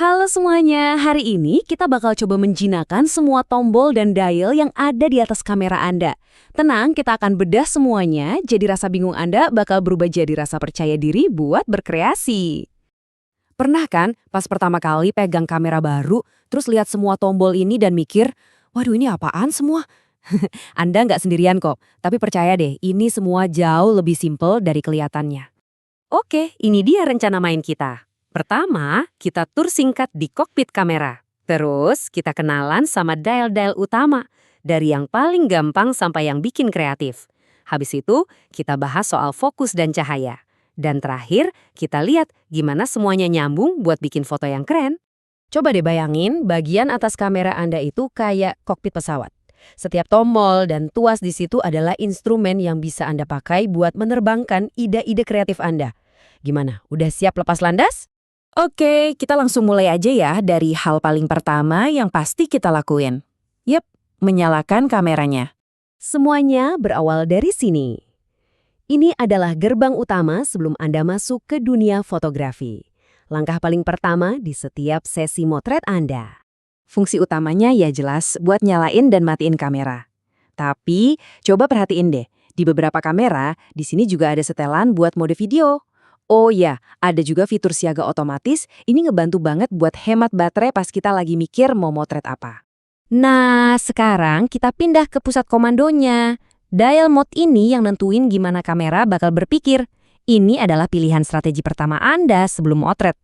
Halo semuanya, hari ini kita bakal coba menjinakkan semua tombol dan dial yang ada di atas kamera Anda. Tenang, kita akan bedah semuanya, jadi rasa bingung Anda bakal berubah jadi rasa percaya diri buat berkreasi. Pernah kan, pas pertama kali pegang kamera baru, terus lihat semua tombol ini dan mikir, waduh ini apaan semua? Anda nggak sendirian kok, tapi percaya deh, ini semua jauh lebih simpel dari kelihatannya. Oke, ini dia rencana main kita. Pertama, kita tur singkat di kokpit kamera. Terus, kita kenalan sama dial-dial utama, dari yang paling gampang sampai yang bikin kreatif. Habis itu, kita bahas soal fokus dan cahaya. Dan terakhir, kita lihat gimana semuanya nyambung buat bikin foto yang keren. Coba deh bayangin, bagian atas kamera Anda itu kayak kokpit pesawat. Setiap tombol dan tuas di situ adalah instrumen yang bisa Anda pakai buat menerbangkan ide-ide kreatif Anda. Gimana, udah siap lepas landas? Oke, kita langsung mulai aja ya dari hal paling pertama yang pasti kita lakuin. Yep, menyalakan kameranya. Semuanya berawal dari sini. Ini adalah gerbang utama sebelum Anda masuk ke dunia fotografi. Langkah paling pertama di setiap sesi motret Anda. Fungsi utamanya ya jelas buat nyalain dan matiin kamera. Tapi, coba perhatiin deh, di beberapa kamera, di sini juga ada setelan buat mode video. Oh ya, ada juga fitur siaga otomatis, ini ngebantu banget buat hemat baterai pas kita lagi mikir mau motret apa. Nah, sekarang kita pindah ke pusat komandonya. Dial mode ini yang nentuin gimana kamera bakal berpikir. Ini adalah pilihan strategi pertama Anda sebelum motret.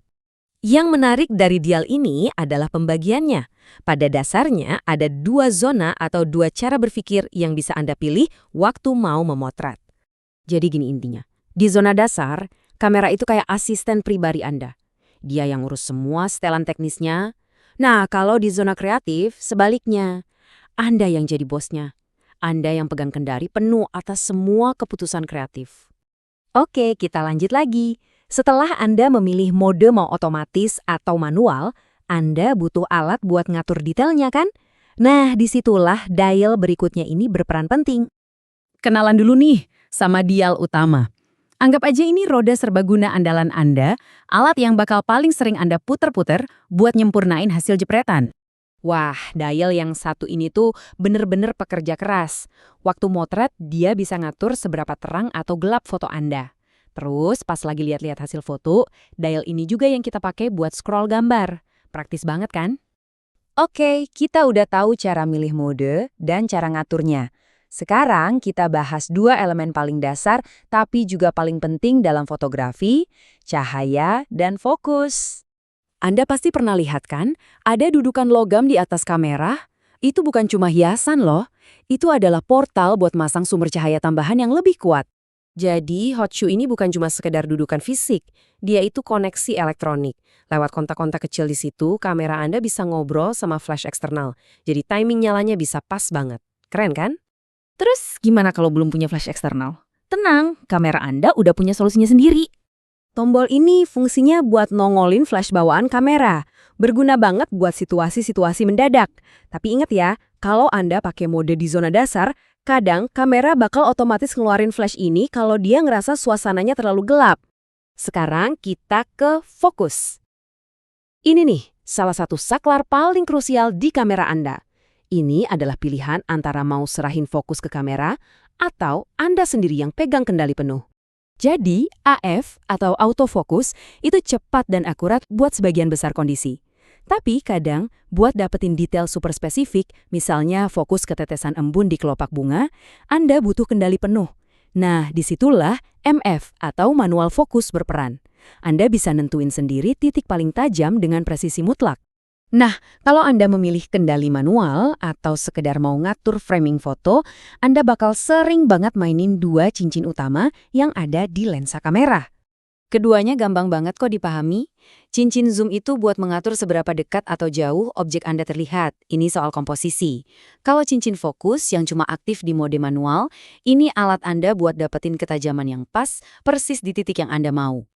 Yang menarik dari dial ini adalah pembagiannya. Pada dasarnya ada dua zona atau dua cara berpikir yang bisa Anda pilih waktu mau memotret. Jadi gini intinya, di zona dasar, kamera itu kayak asisten pribadi Anda. Dia yang ngurus semua setelan teknisnya. Nah, kalau di zona kreatif, sebaliknya. Anda yang jadi bosnya. Anda yang pegang kendali penuh atas semua keputusan kreatif. Oke, kita lanjut lagi. Setelah Anda memilih mode mau otomatis atau manual, Anda butuh alat buat ngatur detailnya kan? Nah, disitulah dial berikutnya ini berperan penting. Kenalan dulu nih sama dial utama. Anggap aja ini roda serbaguna andalan Anda, alat yang bakal paling sering Anda puter-puter buat nyempurnain hasil jepretan. Wah, dial yang satu ini tuh bener-bener pekerja keras. Waktu motret, dia bisa ngatur seberapa terang atau gelap foto Anda. Terus, pas lagi lihat-lihat hasil foto, dial ini juga yang kita pakai buat scroll gambar. Praktis banget kan? Oke, kita udah tahu cara milih mode dan cara ngaturnya. Sekarang kita bahas dua elemen paling dasar tapi juga paling penting dalam fotografi, cahaya dan fokus. Anda pasti pernah lihat kan, ada dudukan logam di atas kamera? Itu bukan cuma hiasan loh, itu adalah portal buat masang sumber cahaya tambahan yang lebih kuat. Jadi, hot shoe ini bukan cuma sekedar dudukan fisik, dia itu koneksi elektronik. Lewat kontak-kontak kecil di situ, kamera Anda bisa ngobrol sama flash eksternal. Jadi timing nyalanya bisa pas banget. Keren kan? Terus gimana kalau belum punya flash eksternal? Tenang, kamera Anda udah punya solusinya sendiri. Tombol ini fungsinya buat nongolin flash bawaan kamera. Berguna banget buat situasi-situasi mendadak. Tapi ingat ya, kalau Anda pakai mode di zona dasar, kadang kamera bakal otomatis ngeluarin flash ini kalau dia ngerasa suasananya terlalu gelap. Sekarang kita ke fokus. Ini nih, salah satu saklar paling krusial di kamera Anda. Ini adalah pilihan antara mau serahin fokus ke kamera atau Anda sendiri yang pegang kendali penuh. Jadi, AF atau autofocus itu cepat dan akurat buat sebagian besar kondisi. Tapi kadang, buat dapetin detail super spesifik, misalnya fokus ke tetesan embun di kelopak bunga, Anda butuh kendali penuh. Nah, disitulah MF atau manual fokus berperan. Anda bisa nentuin sendiri titik paling tajam dengan presisi mutlak. Nah, kalau Anda memilih kendali manual atau sekedar mau ngatur framing foto, Anda bakal sering banget mainin dua cincin utama yang ada di lensa kamera. Keduanya gampang banget kok dipahami. Cincin zoom itu buat mengatur seberapa dekat atau jauh objek Anda terlihat. Ini soal komposisi. Kalau cincin fokus yang cuma aktif di mode manual, ini alat Anda buat dapetin ketajaman yang pas, persis di titik yang Anda mau.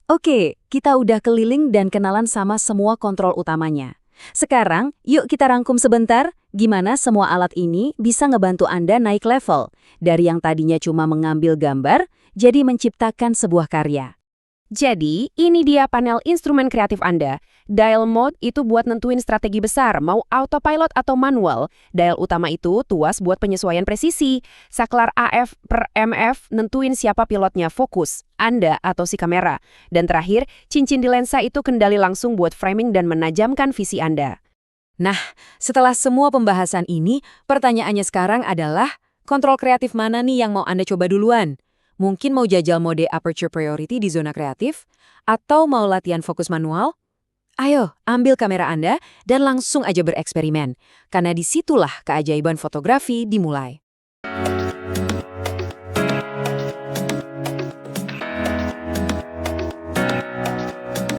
Oke, kita udah keliling dan kenalan sama semua kontrol utamanya. Sekarang, yuk kita rangkum sebentar gimana semua alat ini bisa ngebantu Anda naik level. Dari yang tadinya cuma mengambil gambar, jadi menciptakan sebuah karya. Jadi, ini dia panel instrumen kreatif Anda. Dial mode itu buat nentuin strategi besar, mau autopilot atau manual. Dial utama itu tuas buat penyesuaian presisi. Saklar AF per MF nentuin siapa pilotnya fokus, Anda atau si kamera. Dan terakhir, cincin di lensa itu kendali langsung buat framing dan menajamkan visi Anda. Nah, setelah semua pembahasan ini, pertanyaannya sekarang adalah, kontrol kreatif mana nih yang mau Anda coba duluan? Mungkin mau jajal mode aperture priority di zona kreatif? Atau mau latihan fokus manual? Ayo, ambil kamera Anda dan langsung aja bereksperimen. Karena disitulah keajaiban fotografi dimulai.